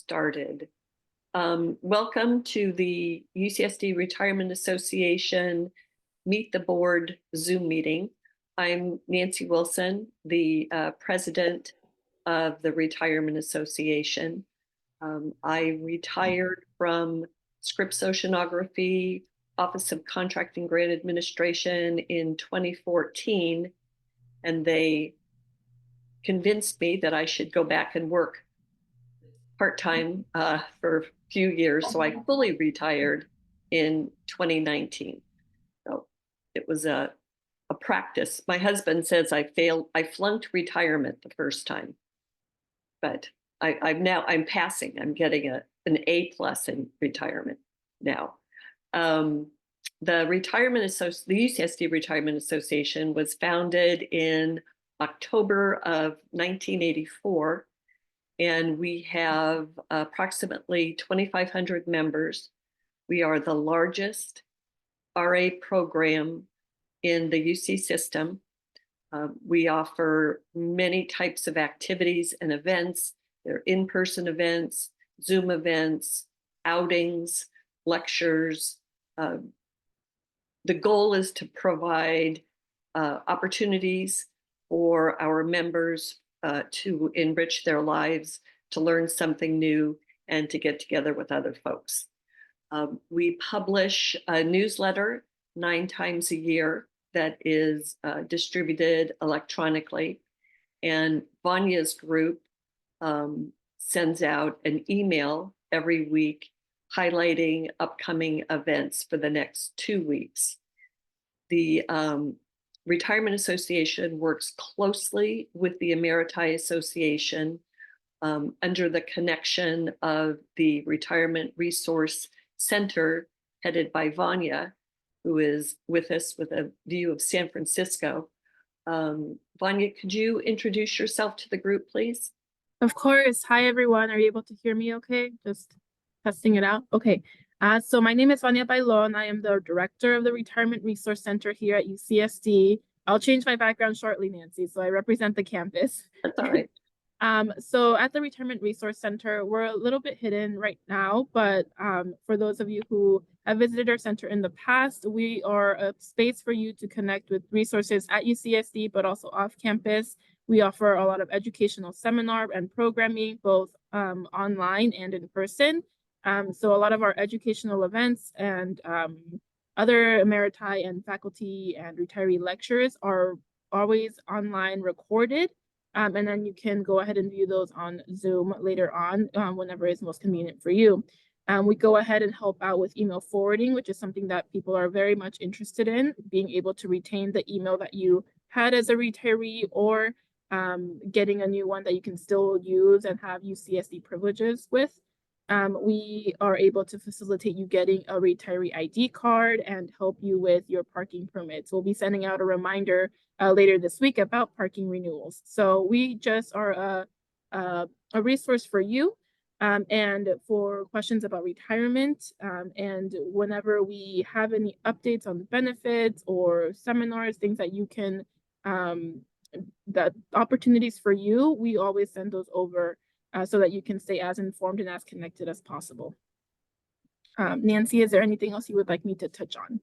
started. Welcome to the UCSD Retirement Association Meet the Board Zoom meeting. I'm Nancy Wilson, the president of the Retirement Association. I retired from Scripps Oceanography, Office of Contract and Grant Administration in 2014, and they convinced me that I should go back and work part-time for a few years. So I fully retired in 2019. So it was a practice. My husband says I flunked retirement the first time, but I'm passing. I'm getting an A+ in retirement now. The UCSD Retirement Association was founded in October of 1984, and we have approximately 2,500 members. We are the largest RA program in the UC system. We offer many types of activities and events. They're in-person events, Zoom events, outings, lectures. The goal is to provide opportunities for our members to enrich their lives, to learn something new, and to get together with other folks. We publish a newsletter 9 times a year that is distributed electronically, and Vanya's group sends out an email every week highlighting upcoming events for the next 2 weeks. The Retirement Association works closely with the Emeriti Association under the connection of the Retirement Resource Center headed by Vanya, who is with us with a view of San Francisco. Vanya, could you introduce yourself to the group, please? Of course. Hi, everyone. Are you able to hear me okay? Just testing it out. Okay. So my name is Vanya Bailon. I am the director of the Retirement Resource Center here at UCSD. I'll change my background shortly, Nancy, so I represent the campus. That's all right. So at the Retirement Resource Center, we're a little bit hidden right now, but for those of you who have visited our center in the past, we are a space for you to connect with resources at UCSD, but also off campus. We offer a lot of educational seminar and programming, both online and in person. So a lot of our educational events and other emeriti and faculty and retiree lectures are always online recorded. And then you can go ahead and view those on Zoom later on, whenever is most convenient for you. We go ahead and help out with email forwarding, which is something that people are very much interested in, being able to retain the email that you had as a retiree, or getting a new one that you can still use and have UCSD privileges with. We are able to facilitate you getting a retiree ID card and help you with your parking permits. We'll be sending out a reminder later this week about parking renewals. So we just are a resource for you and for questions about retirement. And whenever we have any updates on the benefits or seminars, things that you can, the opportunities for you, we always send those over so that you can stay as informed and as connected as possible. Nancy, is there anything else you would like me to touch on?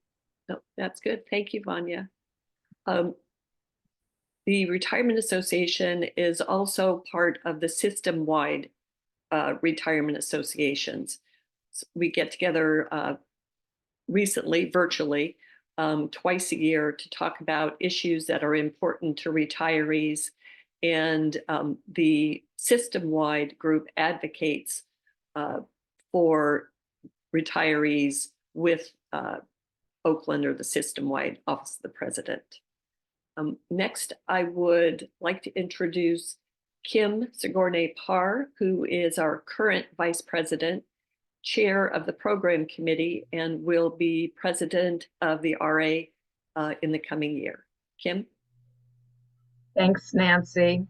No, that's good. Thank you, Vanya. The Retirement Association is also part of the system-wide retirement associations. So we get together recently, virtually, twice a year to talk about issues that are important to retirees. And the system-wide group advocates for retirees with Oakland, or the system-wide Office of the President. Next, I would like to introduce Kim Sigourney-Parr, who is our current Vice President, Chair of the Program Committee, and will be President of the RA in the coming year. Kim? Thanks, Nancy.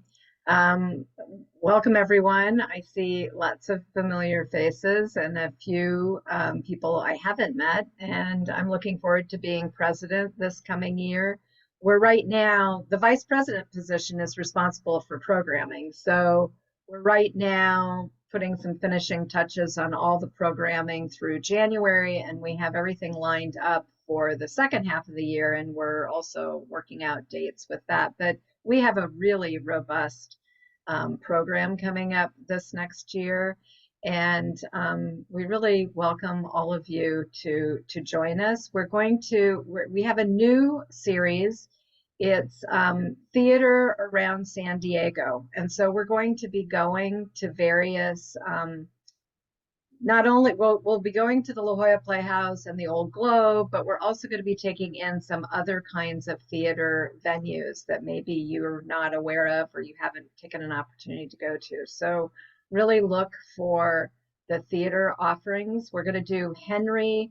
Welcome, everyone. I see lots of familiar faces and a few people I haven't met, and I'm looking forward to being president this coming year. We're right now, the vice president position is responsible for programming. So we're right now putting some finishing touches on all the programming through January, and we have everything lined up for the second half of the year, and we're also working out dates with that. But we have a really robust program coming up this next year, and we really welcome all of you to join us. We have a new series. It's theater around San Diego, and so we're going to be going to various not only we'll be going to the La Jolla Playhouse and the Old Globe, but we're also going to be taking in some other kinds of theater venues that maybe you're not aware of or you haven't taken an opportunity to go to. So really look for the theater offerings. We're going to do Henry.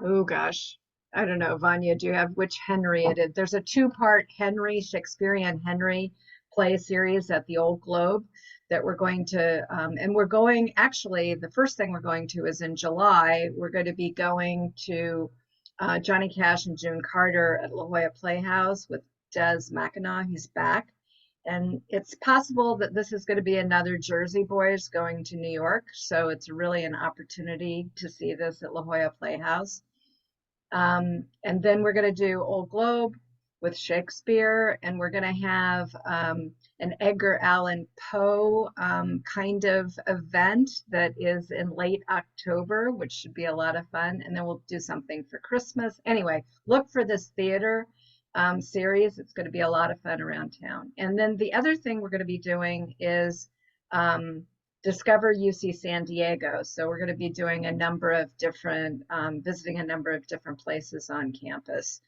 Oh gosh, I don't know, Vanya, do you have which Henry it is? There's a two-part Henry, Shakespearean Henry play series at the Old Globe that we're going to, and we're going, actually, the first thing we're going to is in July, we're going to be going to Johnny Cash and June Carter at La Jolla Playhouse with Des Mackinac. He's back. And it's possible that this is going to be another Jersey Boys going to New York. So it's really an opportunity to see this at La Jolla Playhouse. And then we're going to do Old Globe with Shakespeare, and we're going to have an Edgar Allan Poe kind of event that is in late October, which should be a lot of fun. And then we'll do something for Christmas. Anyway, look for this theater series. It's going to be a lot of fun around town. And then the other thing we're going to be doing is Discover UC San Diego. So we're going to be doing a number of different, visiting a number of different places on campus.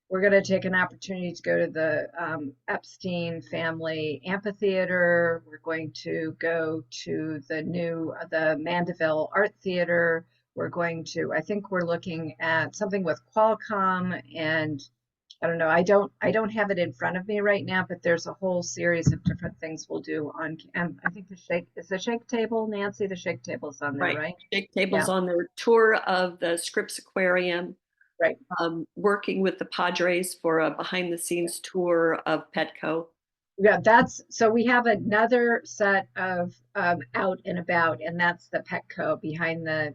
We're going to take an opportunity to go to the Epstein Family Amphitheater. We're going to go to the Mandeville Art Theater. We're going to, I think we're looking at something with Qualcomm, and I don't know, I don't have it in front of me right now, but there's a whole series of different things we'll do on, and I think is the Shake Table, Nancy? The Shake Table's on there, right? Shake Table's on their tour of the Scripps Aquarium. Right. Working with the Padres for a behind the scenes tour of Petco. Yeah, so we have another set of out and about, and that's the Petco behind that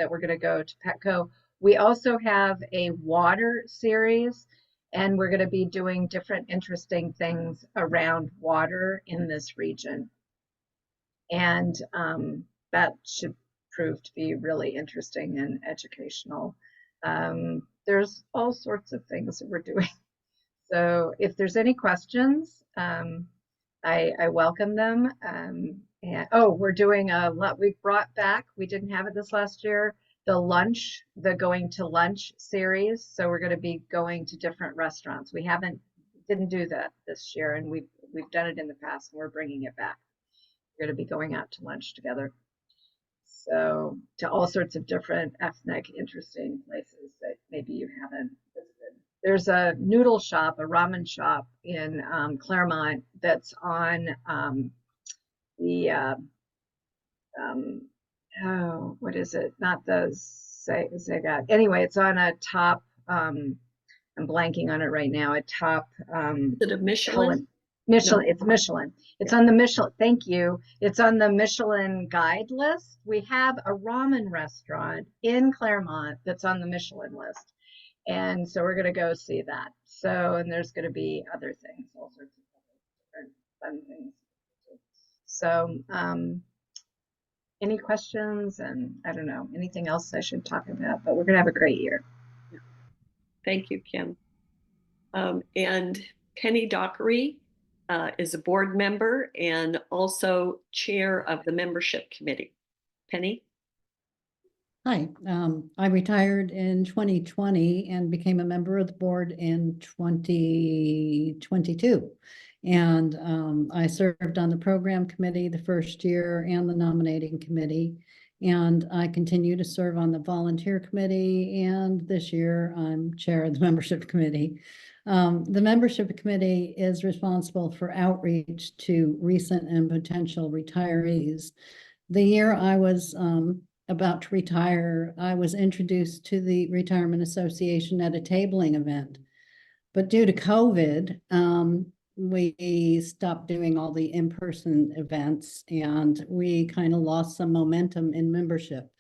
we're going to go to Petco. We also have a water series, and we're going to be doing different interesting things around water in this region. And that should prove to be really interesting and educational. There's all sorts of things that we're doing. So if there's any questions, I welcome them. And we're doing a lot. We brought back, we didn't have it this last year, the going to lunch series. So we're going to be going to different restaurants. We didn't do that this year, and we've done it in the past, and we're bringing it back. We're going to be going out to lunch together. So to all sorts of different ethnic, interesting places that maybe you haven't visited. There's a noodle shop, a ramen shop in Claremont that's on what is it? Not the Zagat. Anyway, it's on a top, I'm blanking on it right now, a top. Is it a Michelin? Michelin, No. it's Michelin. It's on the Michelin, thank you. It's on the Michelin guide list. We have a ramen restaurant in Claremont that's on the Michelin list. And so we're going to go see that. So, and there's going to be other things, all sorts of different fun things. So, any questions? And I don't know, anything else I should talk about, but we're going to have a great year. Thank you, Kim. And Penny Dockery is a board member and also chair of the membership committee. Penny? Hi, I retired in 2020 and became a member of the board in 2022. And I served on the program committee the first year and the nominating committee. And I continue to serve on the volunteer committee. And this year I'm chair of the membership committee. The membership committee is responsible for outreach to recent and potential retirees. The year I was about to retire, I was introduced to the Retirement Association at a tabling event. But due to COVID, we stopped doing all the in-person events and we kind of lost some momentum in membership.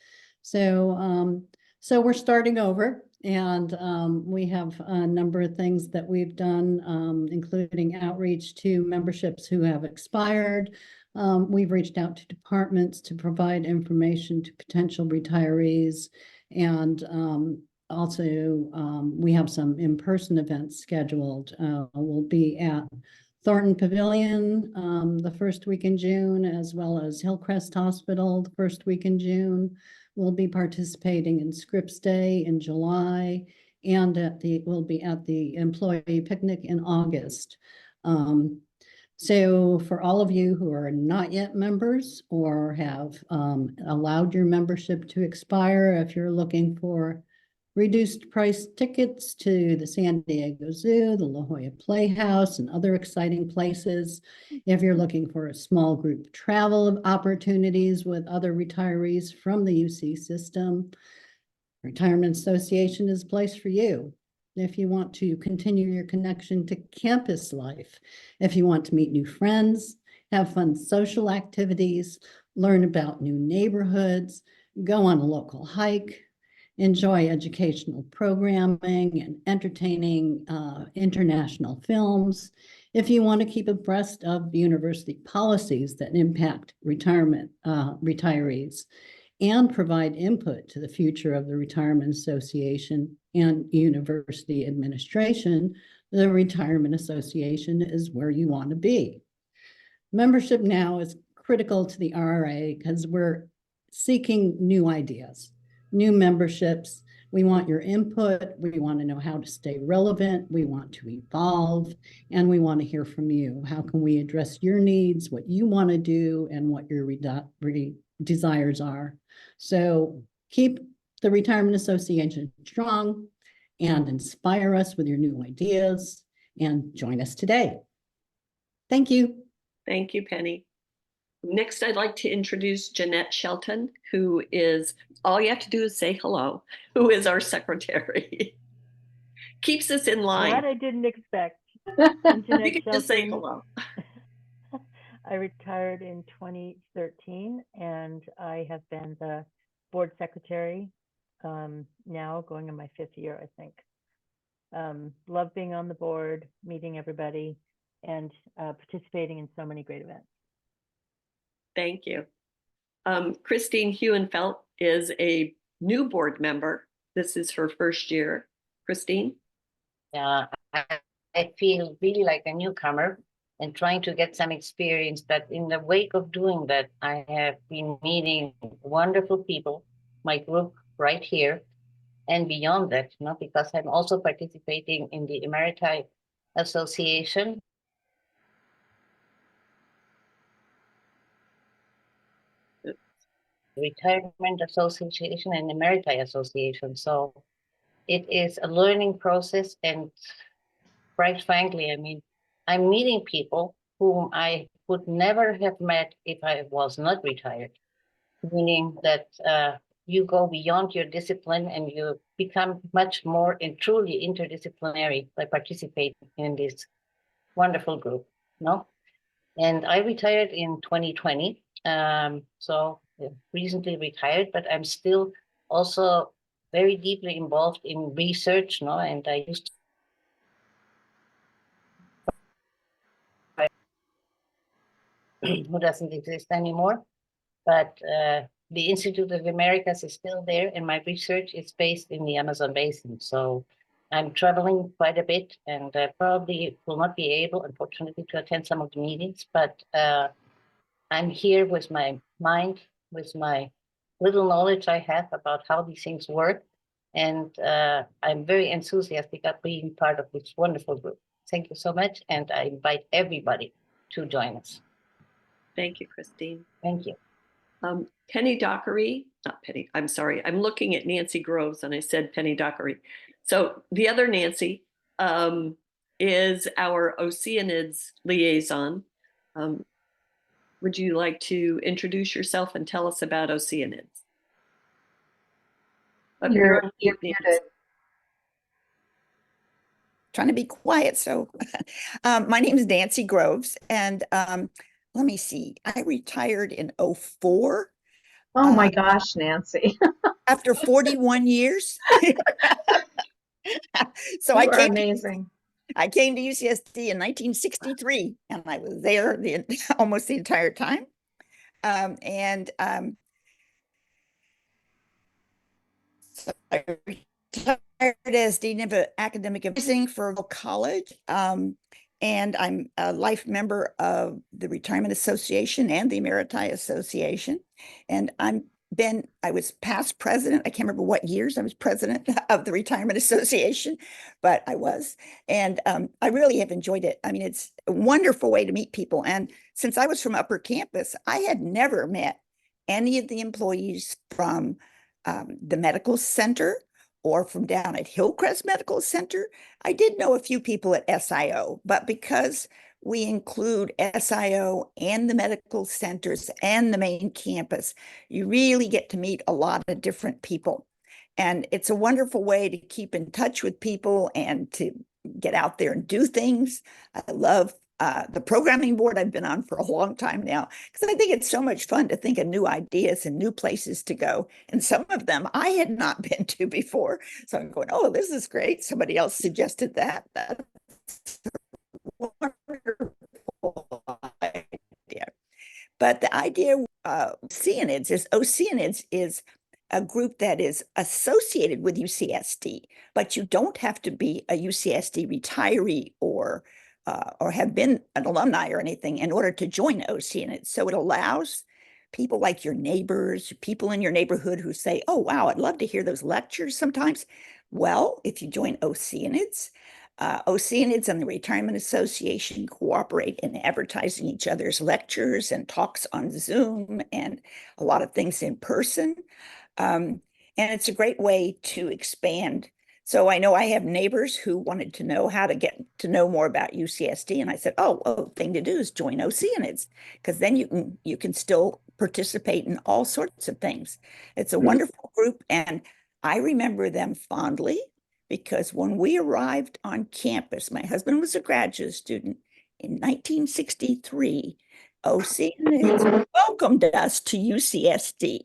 So, so we're starting over, and we have a number of things that we've done, including outreach to memberships who have expired. We've reached out to departments to provide information to potential retirees, and also, we have some in-person events scheduled. We'll be at Thornton Pavilion the first week in June, as well as Hillcrest Hospital the first week in June. We'll be participating in Scripps Day in July, and we'll be at the Employee Picnic in August. So for all of you who are not yet members or have allowed your membership to expire, if you're looking for reduced price tickets to the San Diego Zoo, the La Jolla Playhouse, and other exciting places. If you're looking for a small group travel opportunities with other retirees from the UC system, Retirement Association is a place for you. If you want to continue your connection to campus life, if you want to meet new friends, have fun social activities, learn about new neighborhoods, go on a local hike, enjoy educational programming and entertaining international films. If you want to keep abreast of university policies that impact retirees, and provide input to the future of the Retirement Association and university administration, the Retirement Association is where you want to be. Membership now is critical to the RRA because we're seeking new ideas, new memberships. We want your input. We want to know how to stay relevant. We want to evolve, and we want to hear from you. How can we address your needs, what you want to do, and what your desires are? So keep the Retirement Association strong and inspire us with your new ideas, and join us today. Thank you. Thank you, Penny. Next, I'd like to introduce Jeanette Shelton, who is, all you have to do is say hello, who is our secretary. Keeps us in line. That I didn't expect. I'm You Jeanette can just say Shelton. hello. I retired in 2013, and I have been the board secretary now going on my 5th year, I think. Love being on the board, meeting everybody, and participating in so many great events. Thank you. Christine Huenfeld is a new board member. This is her first year. Christine? I feel really like a newcomer and trying to get some experience, but in the wake of doing that, I have been meeting wonderful people, my group right here, and beyond that, because I'm also participating in the Emeriti Association. Retirement Association and Emeriti Association. So it is a learning process, and quite frankly, I mean, I'm meeting people whom I would never have met if I was not retired, meaning that you go beyond your discipline and you become much more and truly interdisciplinary by participating in this wonderful group, no? And I retired in 2020, so recently retired, but I'm still also very deeply involved in research, no? And I used to who doesn't exist anymore, but the Institute of Americas is still there, and my research is based in the Amazon basin. So I'm traveling quite a bit, and probably will not be able, unfortunately, to attend some of the meetings, but I'm here with my mind, with my little knowledge I have about how these things work, and I'm very enthusiastic about being part of this wonderful group. Thank you so much, and I invite everybody to join us. Thank you, Christine. Thank you. Penny Dockery, not Penny, I'm sorry. I'm looking at Nancy Groves and I said Penny Dockery. So the other Nancy is our Oceanids liaison. Would you like to introduce yourself and tell us about Oceanids? You're muted. trying to be quiet. So my name is Nancy Groves, and let me see. I retired in '04 Oh my gosh, Nancy. after 41 years. So You are amazing. I came to UCSD in 1963, and I was there almost the entire time. So I retired as Dean of Academic Advising for college. And I'm a life member of the Retirement Association and the Emeriti Association. And I was past president. I can't remember what years I was president of the Retirement Association, but I was. And I really have enjoyed it. I mean, it's a wonderful way to meet people. And since I was from Upper Campus, I had never met any of the employees from the medical center or from down at Hillcrest Medical Center. I did know a few people at SIO, but because we include SIO and the medical centers and the main campus, you really get to meet a lot of different people. And it's a wonderful way to keep in touch with people and to get out there and do things. I love the programming board I've been on for a long time now, because I think it's so much fun to think of new ideas and new places to go. And some of them I had not been to before. So I'm going, oh, this is great. Somebody else suggested that. That's a wonderful idea. But the idea of Oceanids is a group that is associated with UCSD, but you don't have to be a UCSD retiree or have been an alumni or anything in order to join Oceanids. So it allows people like your neighbors, people in your neighborhood who say, oh, wow, I'd love to hear those lectures sometimes. Well, if you join Oceanids, Oceanids and the Retirement Association cooperate in advertising each other's lectures and talks on Zoom and a lot of things in person. And it's a great way to expand. So I know I have neighbors who wanted to know how to get to know more about UCSD. And I said, oh, thing to do is join Oceanids, because then you can still participate in all sorts of things. It's a wonderful group. And I remember them fondly because when we arrived on campus, my husband was a graduate student in 1963. Oceanids welcomed us to UCSD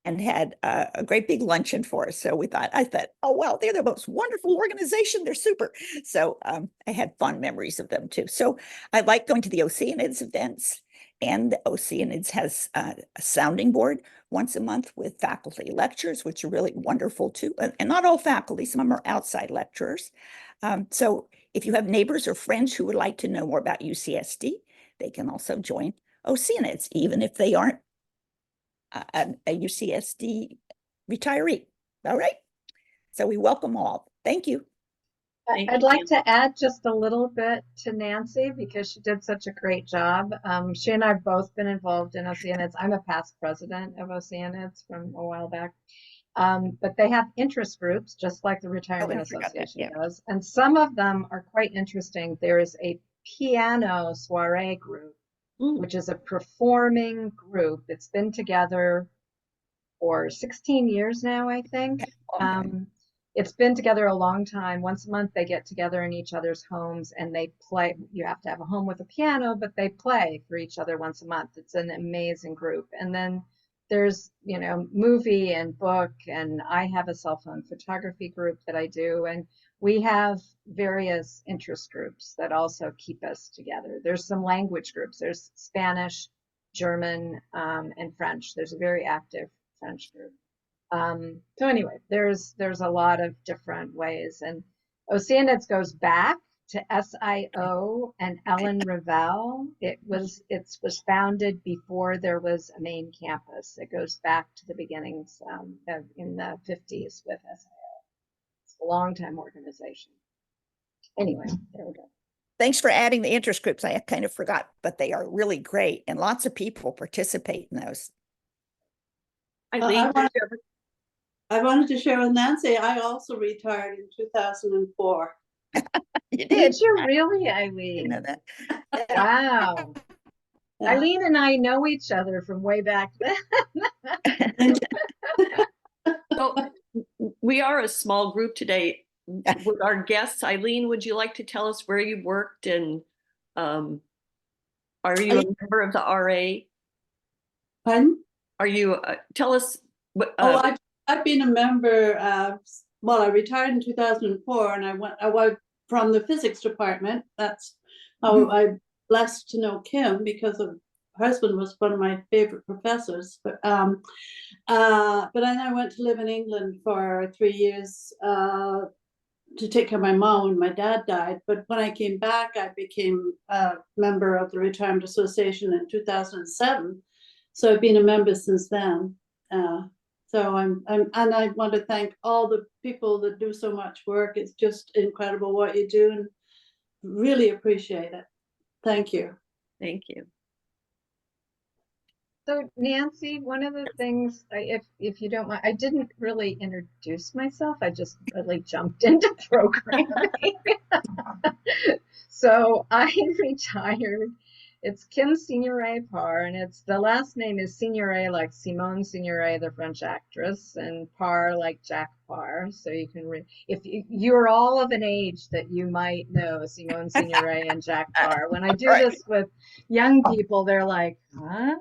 and had a great big luncheon for us. So I thought, oh, wow, they're the most wonderful organization. They're super. So I had fond memories of them too. So I like going to the Oceanids events. And the Oceanids has a sounding board once a month with faculty lectures, which are really wonderful too. And not all faculty, some of them are outside lecturers. So if you have neighbors or friends who would like to know more about UCSD, they can also join Oceanids, even if they aren't a UCSD retiree. All right. So we welcome all. Thank you. I'd like to add just a little bit to Nancy because she did such a great job. She and I have both been involved in Oceanids. I'm a past president of Oceanids from a while back. But they have interest groups, just like the Retirement Association does. And some of them are quite interesting. There is a piano soiree group, which is a performing group. It's been together for 16 years now, I think. It's been together a long time. Once a month, they get together in each other's homes and they play. You have to have a home with a piano, but they play for each other once a month. It's an amazing group. And then there's, movie and book, and I have a cell phone photography group that I do. And we have various interest groups that also keep us together. There's some language groups. There's Spanish, German, and French. There's a very active French group. So anyway, there's a lot of different ways. And Oceanids goes back to SIO and Ellen Revelle. It was founded before there was a main campus. It goes back to the beginnings in the 50s with SIO. It's a long-time organization. Anyway, there we go. Thanks for adding the interest groups. I kind of forgot, but they are really great, and lots of people participate in those. I wanted to share with Nancy, I also retired in 2004. You did you really, Eileen? You know that. Wow. Yeah. Eileen and I know each other from way back then. So We are a small group today. With our guests, Eileen, would you like to tell us where you worked and are you a member of the RA? Pardon? Are you, tell us what, I've been a member, well, I retired in 2004 and I was from the physics department. That's how I'm blessed to know Kim, because her husband was one of my favorite professors. But then I went to live in England for 3 years to take care of my mom when my dad died. But when I came back, I became a member of the Retirement Association in 2007. So I've been a member since then. So and I want to thank all the people that do so much work. It's just incredible what you do, and really appreciate it. Thank you. Thank you. So Nancy, one of the things, if you don't mind, I didn't really introduce myself. I just really jumped into programming. So I retired. It's Kim Signoret Parr, and it's the last name is Signoret, like Simone Signoret, the French actress, and Parr like Jack Parr. So you can if you're all of an age that you might know Simone Signoret and Jack Parr. When I do this with young people, they're like, huh?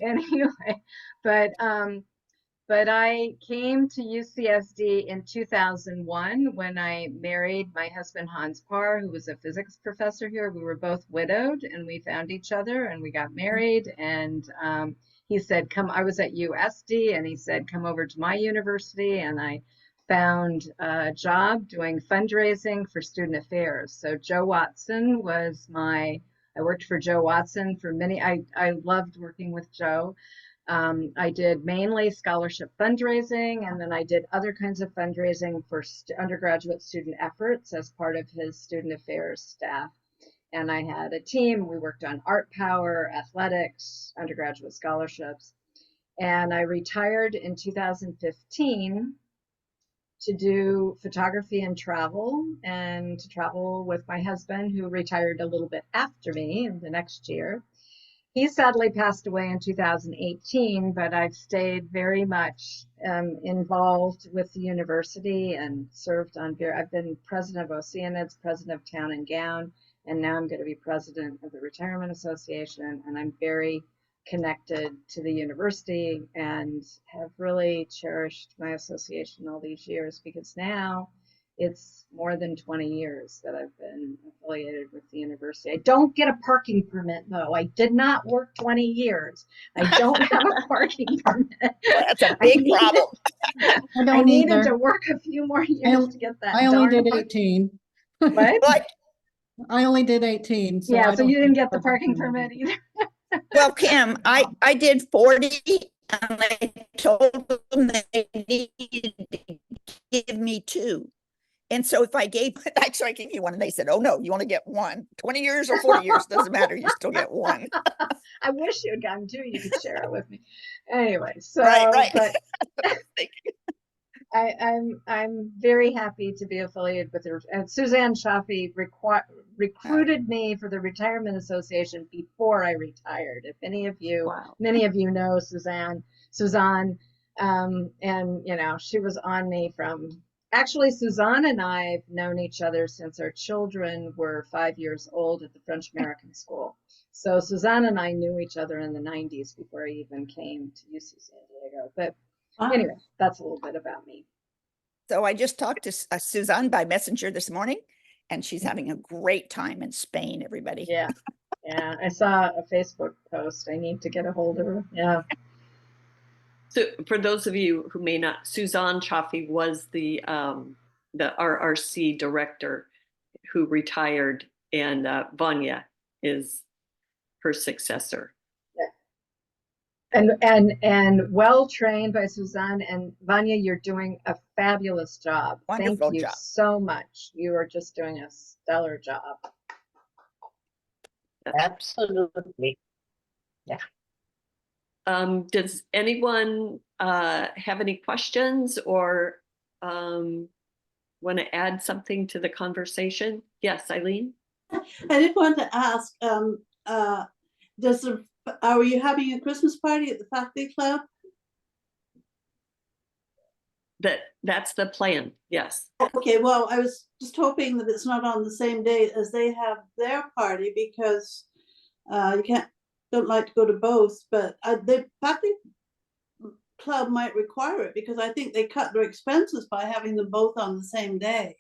Anyway, but I came to UCSD in 2001 when I married my husband, Hans Parr, who was a physics professor here. We were both widowed and we found each other and we got married. And he said, I was at USD and he said, come over to my university. And I found a job doing fundraising for student affairs. So Joe Watson was I worked for Joe Watson for I loved working with Joe. I did mainly scholarship fundraising, and then I did other kinds of fundraising for undergraduate student efforts as part of his student affairs staff. And I had a team. We worked on art power, athletics, undergraduate scholarships. And I retired in 2015 to do photography and to travel with my husband, who retired a little bit after me in the next year. He sadly passed away in 2018, but I've stayed very much involved with the university and served on I've been president of Oceanids, president of Town and Gown, and now I'm going to be president of the Retirement Association. And I'm very connected to the university and have really cherished my association all these years, because now it's more than 20 years that I've been affiliated with the university. I don't get a parking permit, though. I did not work 20 years. I don't have a parking permit. Well, that's a big problem. I needed to work a few more years to get that. I only did 18. What? I only did 18. So yeah, so you didn't get the parking permit either. Well, Kim, I did 40 and I told them they needed to give me 2. And so if I gave, actually I gave you 1 and they said, oh no, you only get 1. 20 years or 40 years, doesn't matter, you still get 1. I wish you had gotten 2, you could share it with me. Anyway, so right. But Thank you. I'm very happy to be affiliated with her. And Suzanne Shafi recruited me for the Retirement Association before I retired. If any of you, many of you know Suzanne, and you know, she was on me from, actually Suzanne and I have known each other since our children were 5 years old at the French American School. So Suzanne and I knew each other in the 90s before I even came to UC San Diego. But anyway, that's a little bit about me. So I just talked to Suzanne by messenger this morning, and she's having a great time in Spain, everybody. Yeah, yeah. I saw a Facebook post. I need to get a hold of her. Yeah. So for those of you who may not, Suzanne Chaffee was the RRC director who retired, and Vanya is her successor. And well trained by Suzanne and Vanya. You're doing a fabulous job. Wonderful Thank you job. so much. You are just doing a stellar job. Absolutely. Yeah. Does anyone have any questions or want to add something to the conversation? Yes, Eileen? I did want to ask, are you having a Christmas party at the faculty club? That's the plan, yes. Okay, well, I was just hoping that it's not on the same day as they have their party, because you don't like to go to both, but the faculty club might require it, because I think they cut their expenses by having them both on the same day.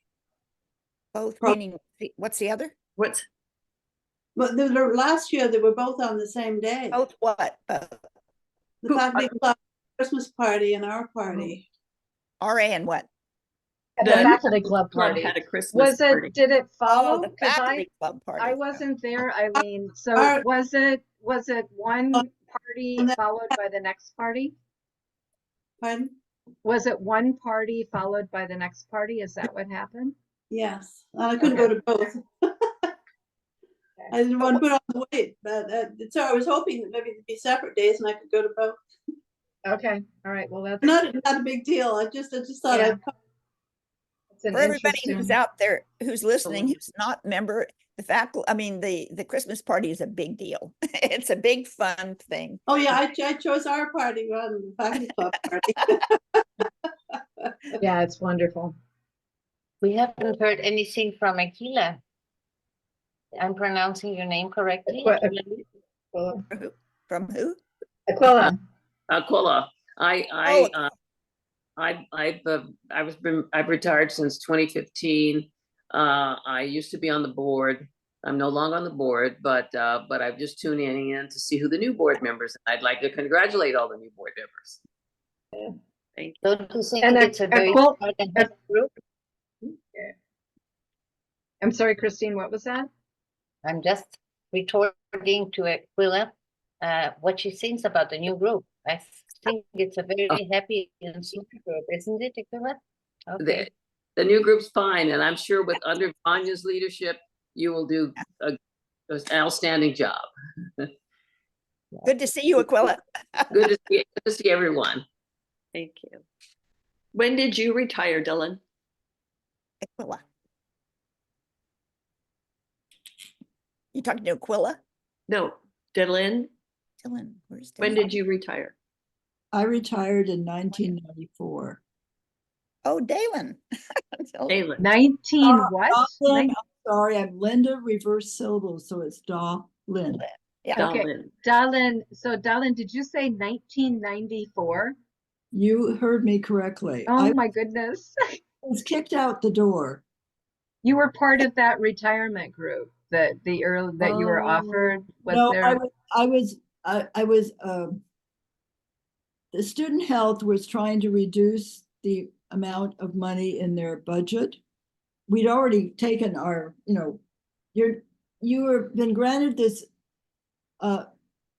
Both meaning, what's the other? What's, But last year, they were both on the same day. Both what? The faculty club Christmas party and our party. RA and what? At the The faculty club club party. had a Christmas party. Did it Oh, follow? the 'Cause faculty club party. I wasn't there, Eileen. So Our- was it one party And that- followed by the next party? Pardon? Was it one party followed by the next party? Is that what happened? Yes, and I couldn't go to both. I didn't want to put on the weight, but so I was hoping that maybe it'd be separate days and I could go to both. Okay, all right, well, that's Not a big deal. I just thought Yeah. I'd an For everybody who's interesting- out there, who's listening, who's not member, the faculty, I mean, the Christmas party is a big deal. It's a big fun thing. Oh, yeah, I chose our party rather than the faculty club party. Yeah, it's wonderful. We haven't heard anything from Aquila. I'm pronouncing your name correctly? Aquila. From who? Aquila. Aquila, Oh, I've retired since 2015. I used to be on the board. I'm no longer on the board, but I'm just tuning in to see who the new board members. I'd like to congratulate all the new board members. Thank you. Don't you think And it's a very Aquila- smart and happy group? I'm sorry, Christine, what was that? I'm just retorting to Aquila what she thinks about the new group. I think it's a very happy and super group, isn't it, Aquila? Okay. The new group's fine, and I'm sure with under Vanya's leadership, you will do an outstanding job. good to see you, Aquila. Good to see everyone. Thank you. When did you retire, Dylan? Aquila. You talking to Aquila? No, Dylan, Dylan, where's Dylan? when did you retire? I retired in 1994. Oh, Dalen. Dylan. 19 what? Dahlin, I'm sorry, I'm Linda reverse syllables, so it's Dahlin. Yeah. Okay. Dylan. Darlin, so Darlin, did you say 1994? You heard me correctly. Oh I my goodness. was kicked out the door. You were part of that retirement group that you were offered. Was No, there? I was, the student health was trying to reduce the amount of money in their budget. We'd already taken our, you were been granted this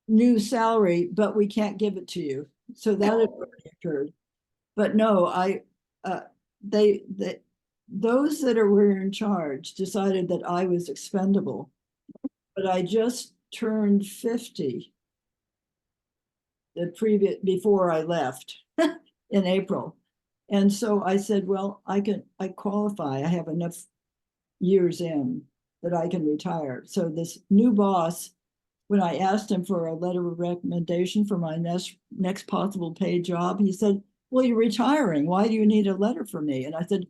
new salary, but we can't give it to you. So that had already occurred. But no, those that were in charge decided that I was expendable. But I just turned 50 before I left in April. And so I said, well, I qualify. I have enough years in that I can retire. So this new boss, when I asked him for a letter of recommendation for my next possible paid job, he said, well, you're retiring. Why do you need a letter from me? And I said,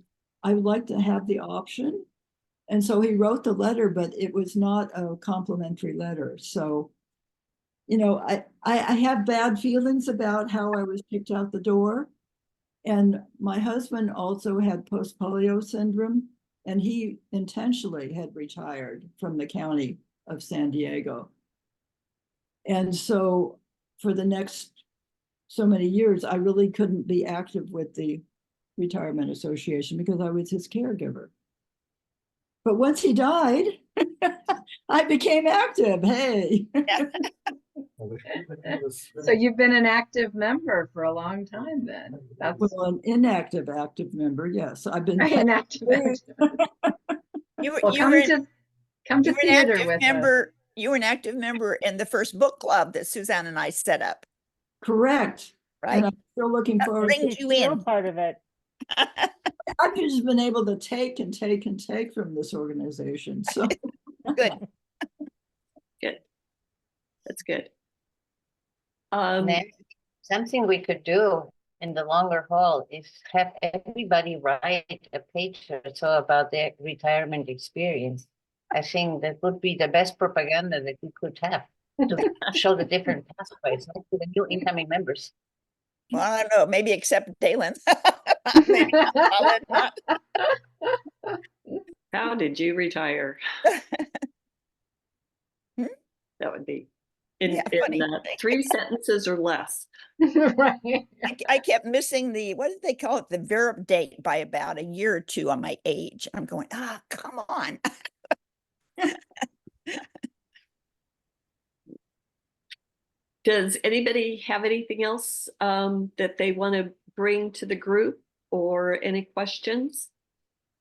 I would like to have the option. And so he wrote the letter, but it was not a complimentary letter. So, I have bad feelings about how I was kicked out the door. And my husband also had post-polio syndrome, and he intentionally had retired from the county of San Diego. And so for the next so many years, I really couldn't be active with the Retirement Association because I was his caregiver. But once he died, I became active. Hey. So you've been an active member for a long time then. That's Well, an inactive active member, yes. I've been an active. You were, Well, you were come to you were an theater active with us. member. You were an active member in the first book club that Suzanne and I set up, correct. right? And I'm still looking That forward brings to you Still in. part of it. I've just been able to take and take and take from this organization. So Good. Good. That's good. Nancy, something we could do in the longer haul is have everybody write a page or so about their retirement experience. I think that would be the best propaganda that we could have to show the different pathways to the new incoming members. Well, I don't know, maybe except Dalen. Maybe not, Colin, not. How did you retire? Hmm? That would be in, Yeah, funny. 3 sentences or less. Right. I kept missing the, what did they call it? The verb date by about a year or two on my age. I'm going, come on. Does anybody have anything else that they want to bring to the group or any questions?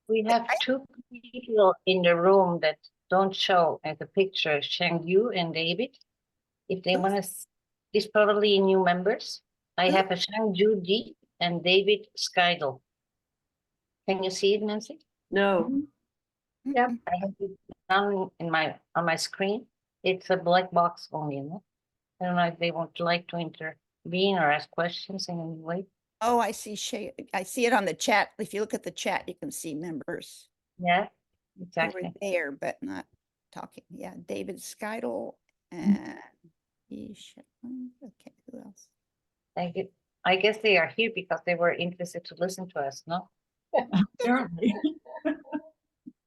We have two people in the room that don't show at the picture, Shang Yu and David. If they want to, it's probably new members. I have a Shang Yu D and David Skydel. Can you see it, Nancy? No. Yep. I have it down in on my screen. It's a black box only, no? I don't know if they would like to intervene or ask questions in any way. Oh, I see. I see it on the chat. If you look at the chat, you can see members Yeah, who exactly. were there, but not talking. Yeah, David Skydel and okay, who else? I guess they are here because they were interested to listen to us, no? Apparently.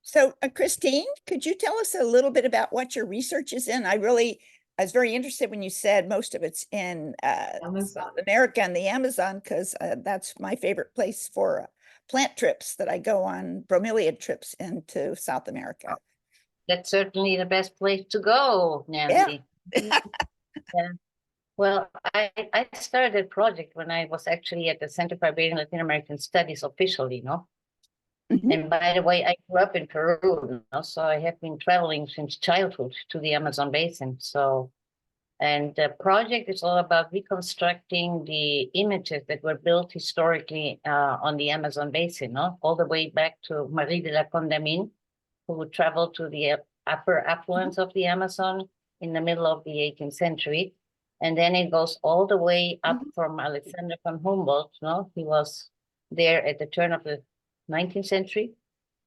So, Christine, could you tell us a little bit about what your research is in? I was very interested when you said most of it's in Amazon. South America and the Amazon, because that's my favorite place for plant trips that I go on, bromeliad trips into South America. That's certainly the best place to go, Nancy. Yeah. Yeah. Well, I started a project when I was actually at the Center for Iberian Latin American Studies officially, no? Mhm. And by the way, I grew up in Peru, no? So I have been traveling since childhood to the Amazon basin. So, and the project is all about reconstructing the images that were built historically on the Amazon basin, no? All the way back to Marie de la Condamine, who traveled to the upper affluents of the Amazon in the middle of the 18th century. And then it goes all the way up from Alexander von Humboldt, no? He was there at the turn of the 19th century.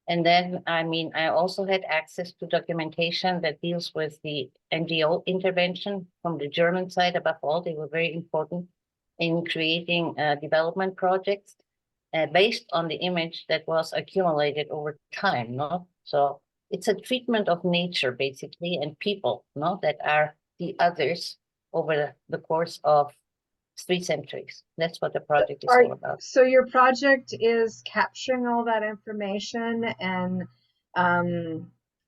And then, I mean, I also had access to documentation that deals with the NGO intervention from the German side above all. They were very important in creating development projects based on the image that was accumulated over time, no? So it's a treatment of nature, basically, and people, no? That are the others over the course of 3 centuries. That's what the project is all about. So your project is capturing all that information and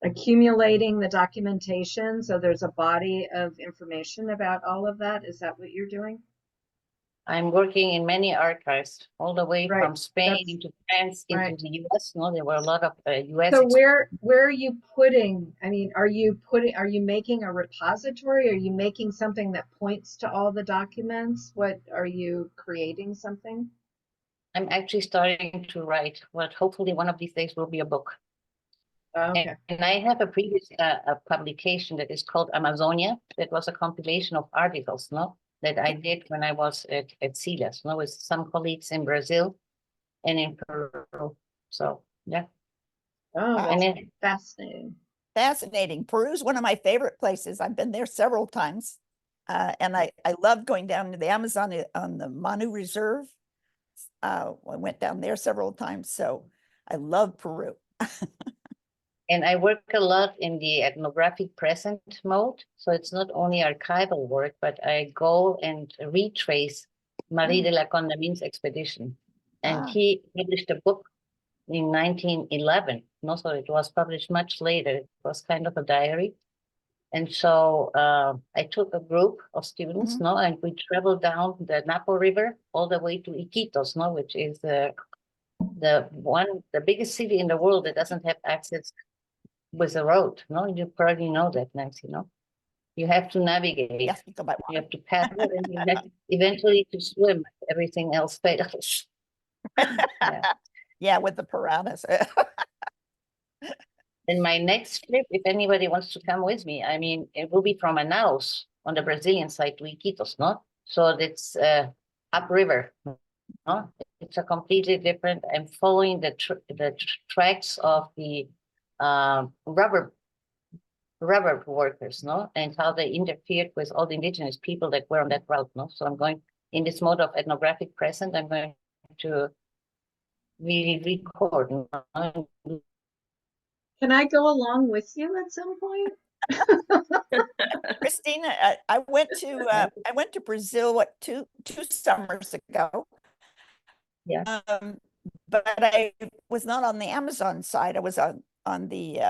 accumulating the documentation, so there's a body of information about all of that. Is that what you're doing? I'm working in many archives, all the way Right, from Spain that's- into France, into right. the US. No, there were a lot of US. So where are you putting, I mean, are you making a repository? Are you making something that points to all the documents? What, are you creating something? I'm actually starting to write what hopefully one of these days will be a book. Oh, okay. And I have a previous a publication that is called Amazonia. That was a compilation of articles, no, that I did when I was at CELAS, no, with some colleagues in Brazil and in Peru. So yeah. Oh, Wow. that's And then fascinating. Fascinating. Peru's one of my favorite places. I've been there several times. And I love going down to the Amazon on the Manu Reserve. I went down there several times. So I love Peru. and I work a lot in the ethnographic present mode. So it's not only archival work, but I go and retrace Marie de la Condamine's expedition. And he published a book in 1911. No, so it was published much later. It was kind of a diary. And so I took a group of students, no, and we traveled down the Napo River all the way to Iquitos, no, which is the biggest city in the world that doesn't have access with a road. No, you probably know that, Nancy. No, you have to navigate. Yes, you go by You have to paddle, and you have eventually to swim. Everything else fails. Yeah. Yeah, with the piranhas. And my next trip, if anybody wants to come with me, I mean, it will be from Manaus on the Brazilian side to Iquitos, no? So that's upriver, No, it's a completely different. I'm following the tracks of the rubber workers, no, and how they interfered with all the indigenous people that were on that route, no. So I'm going in this mode of ethnographic present. I'm going to really record. No? Can I go along with you at some point? Christina, I went to Brazil, what, two summers ago. Yeah. But I was not on the Amazon side. I was on the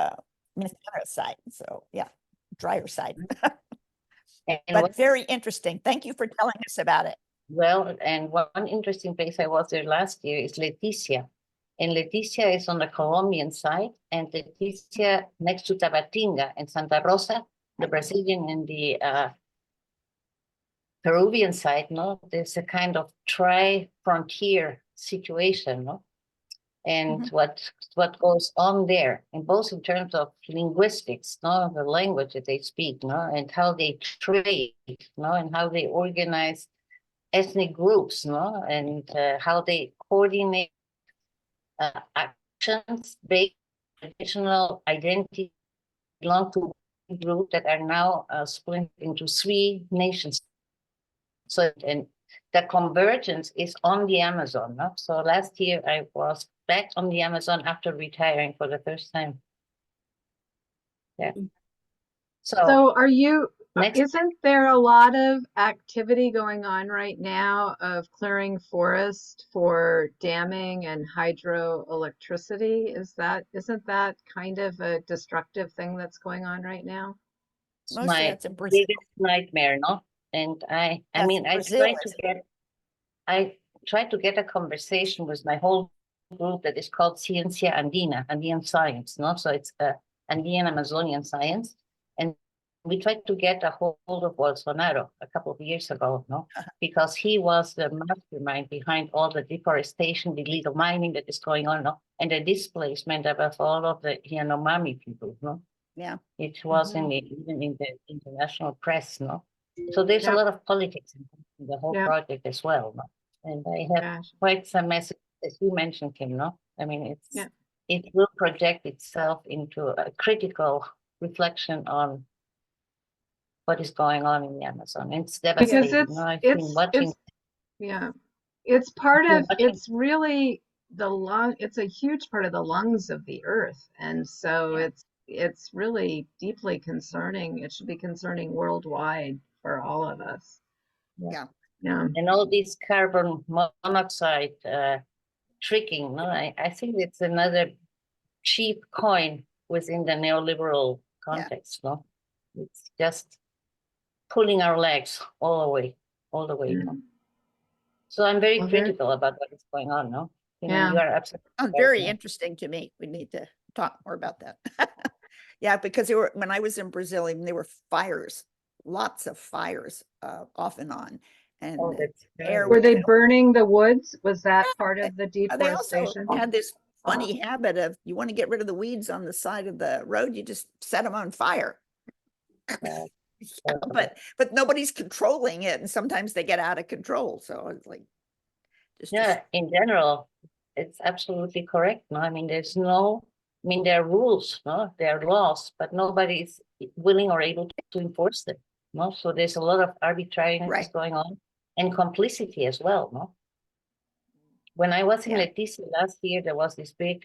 Minnesota side. So yeah, drier side. And But very interesting. Thank you for telling us about it. well, and one interesting place I was there last year is Leticia. And Leticia is on the Colombian side, and Leticia next to Tabatinga and Santa Rosa, the Brazilian and the Peruvian side, no, there's a kind of tri-frontier situation, no? And what goes on there, and both in terms of linguistics, no, the language that they speak, no, and how they trade, no, and how they organize ethnic groups, no, and how they coordinate actions based on traditional identity belong to a group that are now split into 3 nations. So, and the convergence is on the Amazon. No? So last year I was back on the Amazon after retiring for the first time. Yeah. So are you, next, isn't there a lot of activity going on right now of clearing forest for damming and hydroelectricity? Isn't that kind of a destructive thing that's going on right now? it's Most of my that's in Brazil. biggest nightmare, no? And I That's mean, Brazil, I tried to get a conversation with my whole group that is called Ciencia Andina, Andean Science, no? So it's Andean Amazonian Science. And we tried to get a hold of Bolsonaro a couple of years ago, no? Because he was the mastermind behind all the deforestation, the illegal mining that is going on, no? And the displacement of all of the Yanomami people, no? Yeah. It was even in the international press, no? So there's a lot of politics in the whole project as well, no? And I have quite some messages, as you mentioned, Kim, no? I mean, it will project itself into a critical reflection on what is going on in the Amazon. It's devastating. Because no? I've been watching. It's part of, it's really the lung, it's a huge part of the lungs of the earth. And so it's really deeply concerning. It should be concerning worldwide for all of us. Yeah. And all this carbon monoxide tricking, no? I think it's another cheap coin within the neoliberal context, no? It's just pulling our legs all the way. No? So I'm very critical about what is going on, no? You know, you are absolutely right, very interesting to me. We need to talk more about that. Yeah, because when I was in Brazil, even there were fires, lots of fires off and on. And were they burning the woods? Was that part of the deforestation? They also had this funny habit of, you want to get rid of the weeds on the side of the road, you just set them on fire. But nobody's controlling it, and sometimes they get out of control. So it's like, in general, it's absolutely correct. No, I mean, there are rules, no, there are laws, but nobody is willing or able to enforce them. No, so there's a lot of arbitrariness going on and complicity as well. No, when I was in Leticia last year, there was this big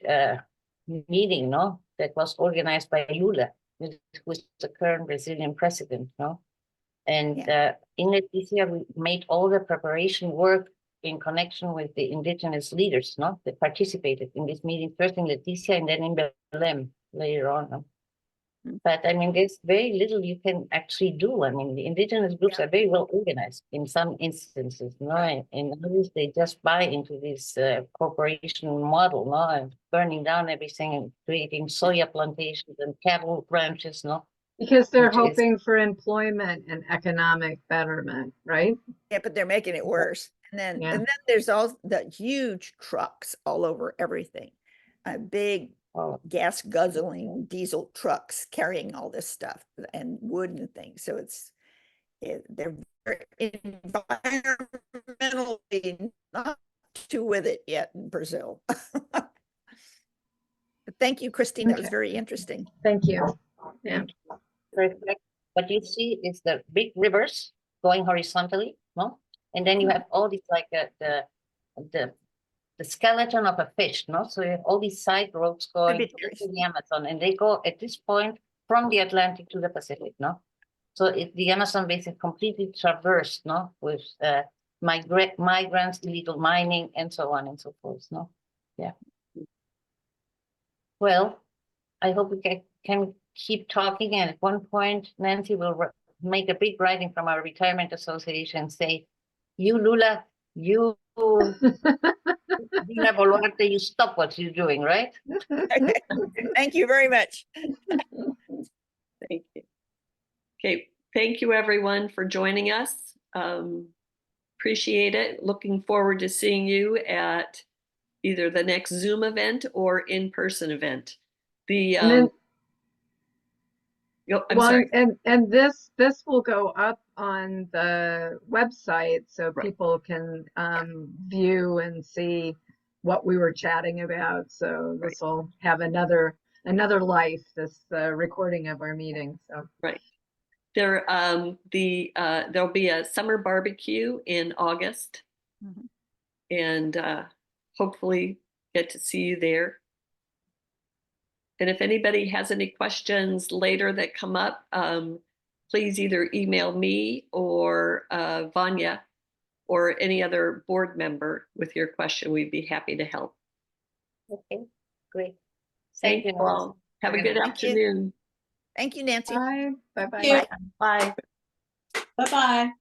meeting, no, that was organized by Lula, who is the current Brazilian president, no, and in Leticia we made all the preparation work in connection with the indigenous leaders, no, that participated in this meeting, first in Leticia and then in Belém later on. No? But I mean, there's very little you can actually do. I mean, the indigenous groups are very well organized in some instances, no, and others they just buy into this corporation model, no, and burning down everything and creating soya plantations and cattle ranches, no. Because they're hoping for employment and economic betterment, right? Yeah, but they're making it worse. And then there's all the huge trucks all over everything. Big gas guzzling diesel trucks carrying all this stuff and wood and things. So they're very environmentally not to with it yet in Brazil. But thank you, Christine. That was Okay. very interesting. Thank you. Yeah. Perfect. What you see is the big rivers going horizontally, no? And then you have all these like the skeleton of a fish, no? So you have all these side roads going Tributaries. into the Amazon, and they go at this point from the Atlantic to the Pacific, no? So the Amazon basin is completely traversed, no, with migrants, illegal mining, and so on and so forth, no? Yeah. Well, I hope we can keep talking, and at one point, Nancy will make a big writing from our retirement association, say, you, Lula, you, Dina Boluarte, you stop what you're doing, right? Thank you very much. Thank you. Okay, thank you everyone for joining us. Appreciate it. Looking forward to seeing you at either the next Zoom event or in-person event. The And then, I'm well, sorry. and this will go up on the website so Right. people can view and see what we were chatting about. So this will have another life, this recording of our meeting. So Right. There'll be a summer barbecue in August, and hopefully get to see you there. And if anybody has any questions later that come up, please either email me or Vanya or any other board member with your question. We'd be happy to help. Okay, great. Thank you, you all. Have a good Thank you. afternoon. Thank you, Nancy. bye. Bye-bye. Thank you. Bye. Bye-bye.